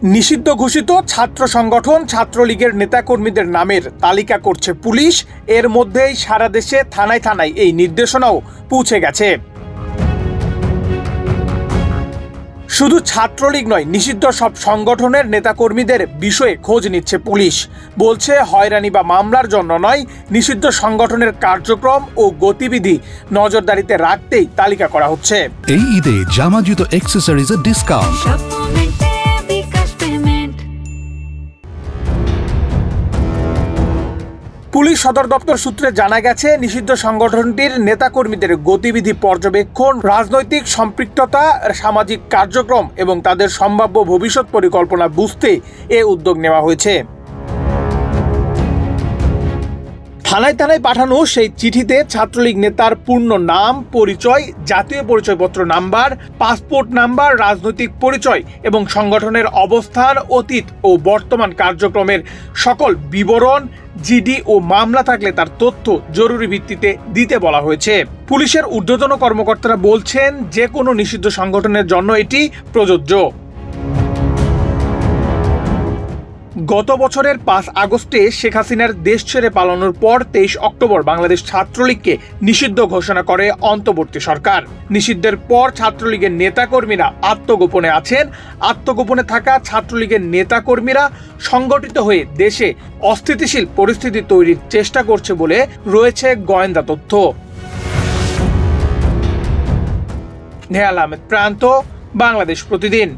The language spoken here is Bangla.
নিষিদ্ধ ঘোষিত ছাত্র সংগঠন ছাত্রলীগের নেতাকর্মীদের নামের তালিকা করছে পুলিশ। এর মধ্যেই সারা দেশে থানায় থানায় এই নির্দেশনাও পৌঁছে গেছে। শুধু ছাত্রলীগ নয়, নিষিদ্ধ সব সংগঠনের নেতাকর্মীদের বিষয়ে খোঁজ নিচ্ছে পুলিশ। বলছে হয়রানি বা মামলার জন্য নয়, নিষিদ্ধ সংগঠনের কার্যক্রম ও গতিবিধি নজরদারিতে রাখতেই তালিকা করা হচ্ছে। এই ঈদে জামা জুতো অ্যাকসেসরিজের ডিসকাউন্ট। পুলিশ সদর দপ্তর সূত্রে জানা গেছে, নিষিদ্ধ সংগঠনটির নেতাকর্মীদের গতিবিধি পর্যবেক্ষণ, রাজনৈতিক সম্পৃক্ততা, সামাজিক কার্যক্রম এবং তাদের সম্ভাব্য ভবিষ্যৎ পরিকল্পনা বুঝতে এ উদ্যোগ নেওয়া হয়েছে। থানায় থানায় পাঠানো সেই চিঠিতে ছাত্রলীগ নেতার পূর্ণ নাম, পরিচয়, জাতীয় পরিচয়পত্র নাম্বার, পাসপোর্ট নাম্বার, রাজনৈতিক পরিচয় এবং সংগঠনের অবস্থান, অতীত ও বর্তমান কার্যক্রমের সকল বিবরণ, জিডি ও মামলা থাকলে তার তথ্য জরুরি ভিত্তিতে দিতে বলা হয়েছে। পুলিশের ঊর্ধ্বতন কর্মকর্তারা বলছেন, যে কোনো নিষিদ্ধ সংগঠনের জন্য এটি প্রযোজ্য। গত বছরের 5 আগস্টে শেখ হাসিনার দেশ ছেড়ে পালানোর পর 23 অক্টোবর বাংলাদেশ ছাত্রলীগকে নিষিদ্ধ ঘোষণা করে অন্তর্বর্তী সরকার। নিষিদ্ধের পর ছাত্রলীগের নেতাকর্মীরা আত্মগোপনে আছেন। আত্মগোপনে থাকা ছাত্রলীগের নেতাকর্মীরা সংগঠিত হয়ে দেশে অস্থিতিশীল পরিস্থিতি তৈরির চেষ্টা করছে বলে রয়েছে গোয়েন্দা তথ্য। নেহাল আহমেদ প্রান্ত, বাংলাদেশ প্রতিদিন।